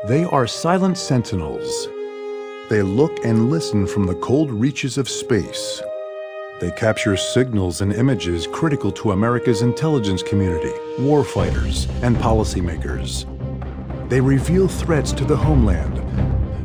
They are silent sentinels. They look and listen from the cold reaches of space. They capture signals and images critical to America's intelligence community, warfighters, and policymakers. They reveal threats to the homeland,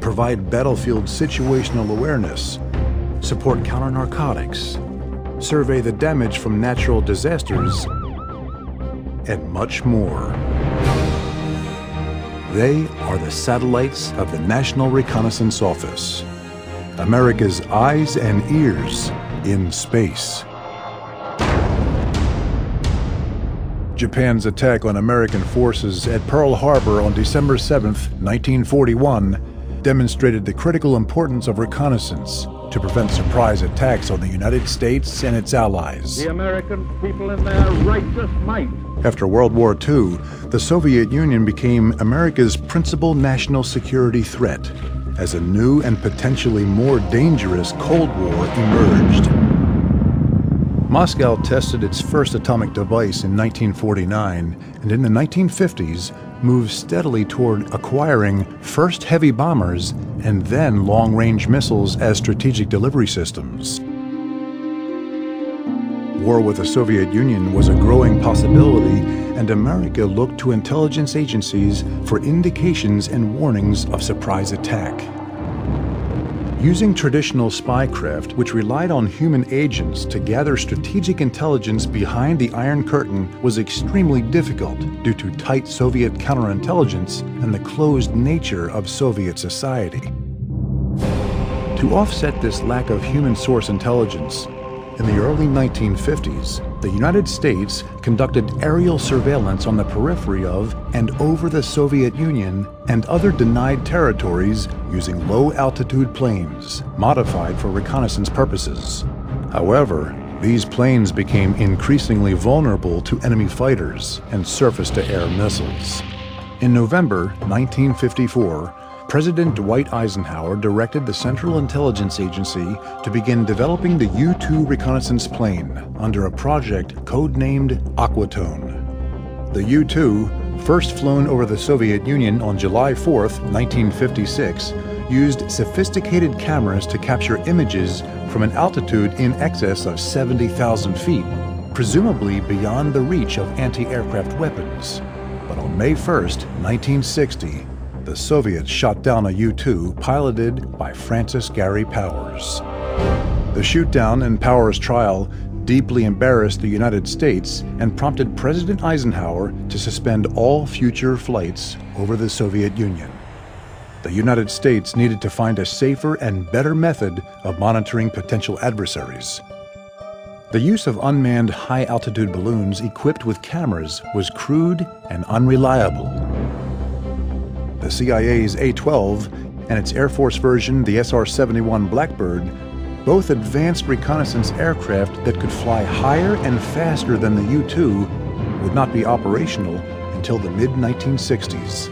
provide battlefield situational awareness, support counter-narcotics, survey the damage from natural disasters, and much more. They are the satellites of the National Reconnaissance Office, America's eyes and ears in space. Japan's attack on American forces at Pearl Harbor on December 7, 1941, demonstrated the critical importance of reconnaissance to prevent surprise attacks on the United States and its allies. The American people in their righteous might. After World War II, the Soviet Union became America's principal national security threat, as a new and potentially more dangerous Cold War emerged. Moscow tested its first atomic device in 1949, and in the 1950s moved steadily toward acquiring first heavy bombers and then long-range missiles as strategic delivery systems. War with the Soviet Union was a growing possibility, and America looked to intelligence agencies for indications and warnings of surprise attack. Using traditional spycraft, which relied on human agents to gather strategic intelligence behind the Iron Curtain, was extremely difficult due to tight Soviet counterintelligence and the closed nature of Soviet society. To offset this lack of human source intelligence, in the early 1950s, the United States conducted aerial surveillance on the periphery of and over the Soviet Union and other denied territories using low-altitude planes, modified for reconnaissance purposes. However, these planes became increasingly vulnerable to enemy fighters and surface-to-air missiles. In November 1954, President Dwight Eisenhower directed the Central Intelligence Agency to begin developing the U-2 reconnaissance plane under a project codenamed Aquatone. The U-2, first flown over the Soviet Union on July 4, 1956, used sophisticated cameras to capture images from an altitude in excess of 70,000 feet, presumably beyond the reach of anti-aircraft weapons. But on May 1, 1960, the Soviets shot down a U-2 piloted by Francis Gary Powers. The shoot-down and Powers' trial deeply embarrassed the United States and prompted President Eisenhower to suspend all future flights over the Soviet Union. The United States needed to find a safer and better method of monitoring potential adversaries. The use of unmanned high-altitude balloons equipped with cameras was crude and unreliable. The CIA's A-12 and its Air Force version, the SR-71 Blackbird, both advanced reconnaissance aircraft that could fly higher and faster than the U-2, would not be operational until the mid-1960s.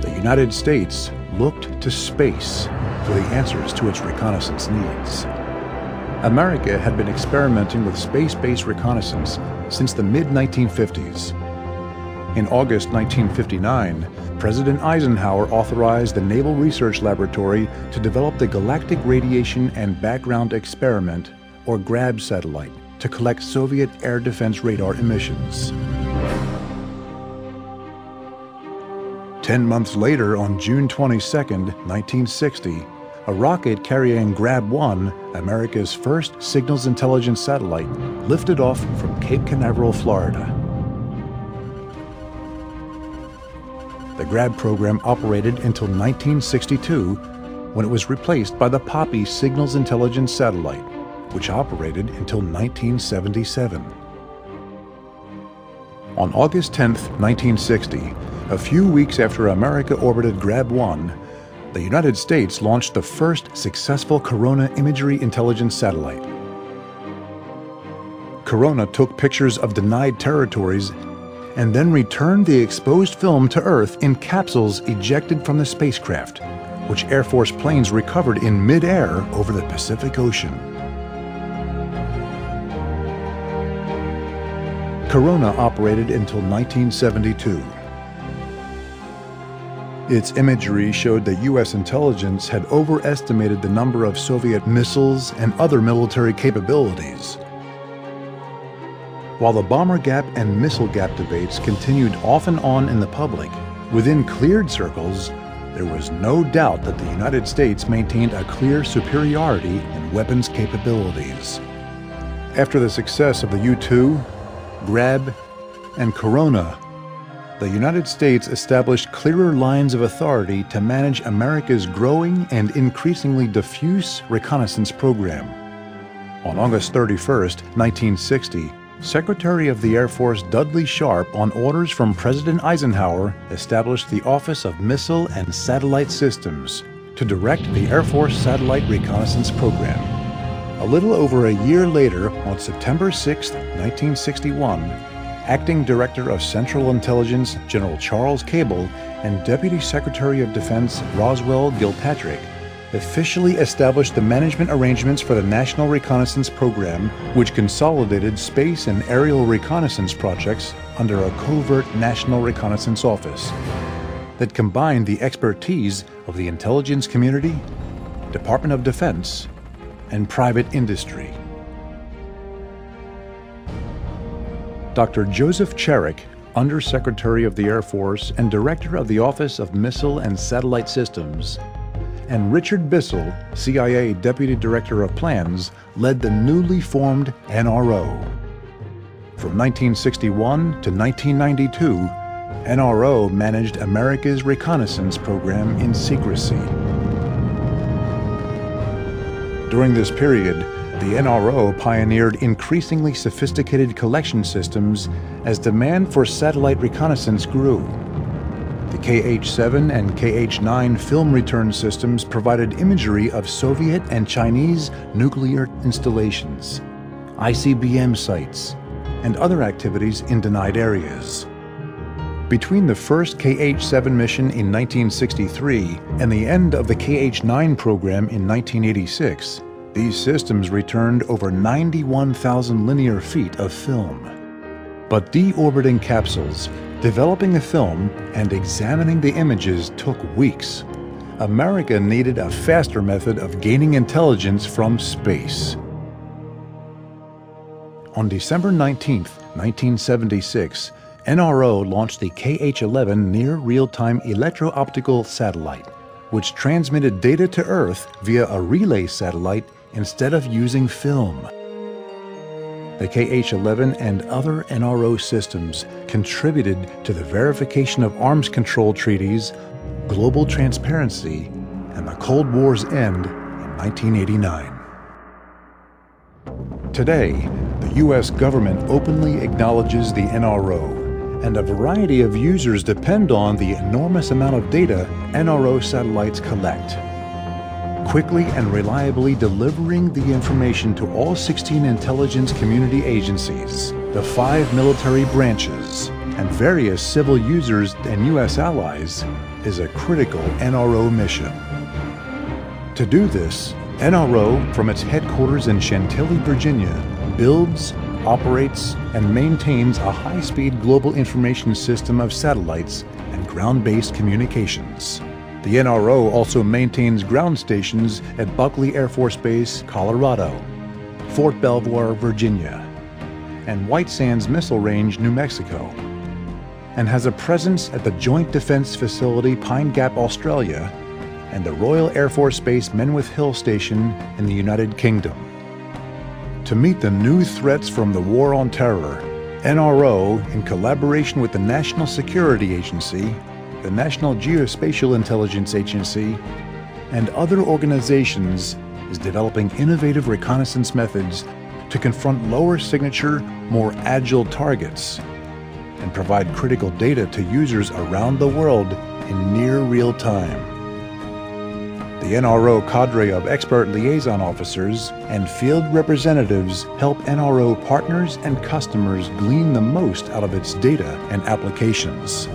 The United States looked to space for the answers to its reconnaissance needs. America had been experimenting with space-based reconnaissance since the mid-1950s. In August 1959, President Eisenhower authorized the Naval Research Laboratory to develop the Galactic Radiation and Background Experiment, or GRAB satellite, to collect Soviet air defense radar emissions. 10 months later, on June 22, 1960, a rocket carrying GRAB-1, America's first signals intelligence satellite, lifted off from Cape Canaveral, Florida. The GRAB program operated until 1962, when it was replaced by the Poppy Signals Intelligence Satellite, which operated until 1977. On August 10, 1960, a few weeks after America orbited GRAB-1, the United States launched the first successful Corona imagery intelligence satellite. Corona took pictures of denied territories and then returned the exposed film to Earth in capsules ejected from the spacecraft, which Air Force planes recovered in mid-air over the Pacific Ocean. Corona operated until 1972. Its imagery showed that U.S. intelligence had overestimated the number of Soviet missiles and other military capabilities. While the bomber gap and missile gap debates continued off and on in the public, within cleared circles, there was no doubt that the United States maintained a clear superiority in weapons capabilities. After the success of the U-2, Grab, and Corona, the United States established clearer lines of authority to manage America's growing and increasingly diffuse reconnaissance program. On August 31, 1960, Secretary of the Air Force Dudley Sharp, on orders from President Eisenhower, established the Office of Missile and Satellite Systems to direct the Air Force Satellite Reconnaissance Program. A little over a year later, on September 6, 1961, Acting Director of Central Intelligence General Charles Cable and Deputy Secretary of Defense Roswell Gilpatrick officially established the management arrangements for the National Reconnaissance Program, which consolidated space and aerial reconnaissance projects under a covert National Reconnaissance Office that combined the expertise of the intelligence community, Department of Defense, and private industry. Dr. Joseph Cherick, Undersecretary of the Air Force and Director of the Office of Missile and Satellite Systems, and Richard Bissell, CIA Deputy Director of Plans, led the newly formed NRO. From 1961 to 1992, NRO managed America's reconnaissance program in secrecy. During this period, the NRO pioneered increasingly sophisticated collection systems as demand for satellite reconnaissance grew. The KH-7 and KH-9 film return systems provided imagery of Soviet and Chinese nuclear installations, ICBM sites, and other activities in denied areas. Between the first KH-7 mission in 1963 and the end of the KH-9 program in 1986, these systems returned over 91,000 linear feet of film. But deorbiting capsules, developing the film, and examining the images took weeks. America needed a faster method of gaining intelligence from space. On December 19, 1976, NRO launched the KH-11 Near Real-Time Electro-Optical Satellite, which transmitted data to Earth via a relay satellite instead of using film. The KH-11 and other NRO systems contributed to the verification of arms control treaties, global transparency, and the Cold War's end in 1989. Today, the U.S. government openly acknowledges the NRO, and a variety of users depend on the enormous amount of data NRO satellites collect. Quickly and reliably delivering the information to all 16 intelligence community agencies, the 5 military branches, and various civil users and U.S. allies is a critical NRO mission. To do this, NRO, from its headquarters in Chantilly, Virginia, builds, operates, and maintains a high-speed global information system of satellites and ground-based communications. The NRO also maintains ground stations at Buckley Air Force Base, Colorado, Fort Belvoir, Virginia, and White Sands Missile Range, New Mexico, and has a presence at the Joint Defense Facility, Pine Gap, Australia, and the Royal Air Force Base Menwith Hill Station in the United Kingdom. To meet the new threats from the War on Terror, NRO, in collaboration with the National Security Agency, the National Geospatial Intelligence Agency, and other organizations, is developing innovative reconnaissance methods to confront lower signature, more agile targets, and provide critical data to users around the world in near real time. The NRO cadre of expert liaison officers and field representatives help NRO partners and customers glean the most out of its data and applications.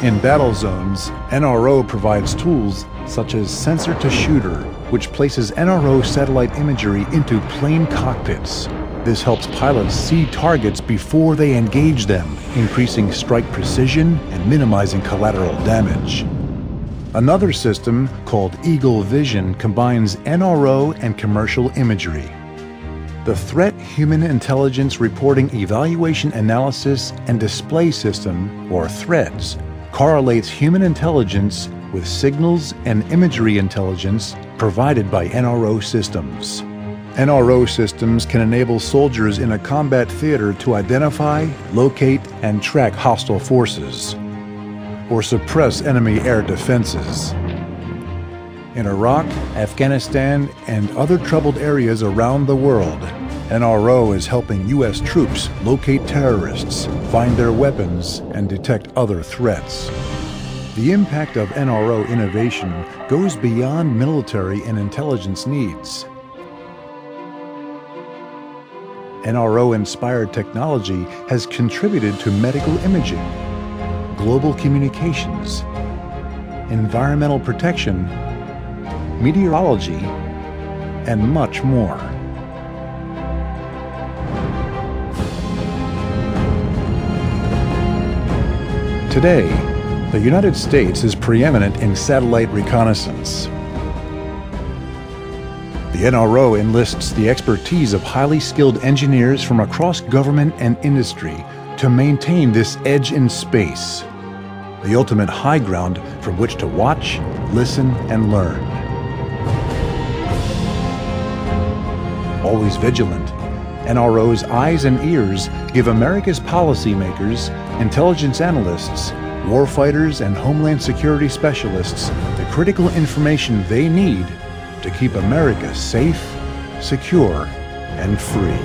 In battle zones, NRO provides tools such as sensor-to-shooter, which places NRO satellite imagery into plane cockpits, This helps pilots see targets before they engage them, increasing strike precision and minimizing collateral damage. Another system, called Eagle Vision, combines NRO and commercial imagery. The Threat Human Intelligence Reporting Evaluation Analysis and Display System, or THREADS, correlates human intelligence with signals and imagery intelligence provided by NRO systems. NRO systems can enable soldiers in a combat theater to identify, locate, and track hostile forces, or suppress enemy air defenses. In Iraq, Afghanistan, and other troubled areas around the world, NRO is helping U.S. troops locate terrorists, find their weapons, and detect other threats. The impact of NRO innovation goes beyond military and intelligence needs. NRO-inspired technology has contributed to medical imaging, global communications, environmental protection, meteorology, and much more. Today, the United States is preeminent in satellite reconnaissance. The NRO enlists the expertise of highly skilled engineers from across government and industry to maintain this edge in space, the ultimate high ground from which to watch, listen, and learn. Always vigilant, NRO's eyes and ears give America's policymakers, intelligence analysts, warfighters, and homeland security specialists the critical information they need to keep America safe, secure, and free.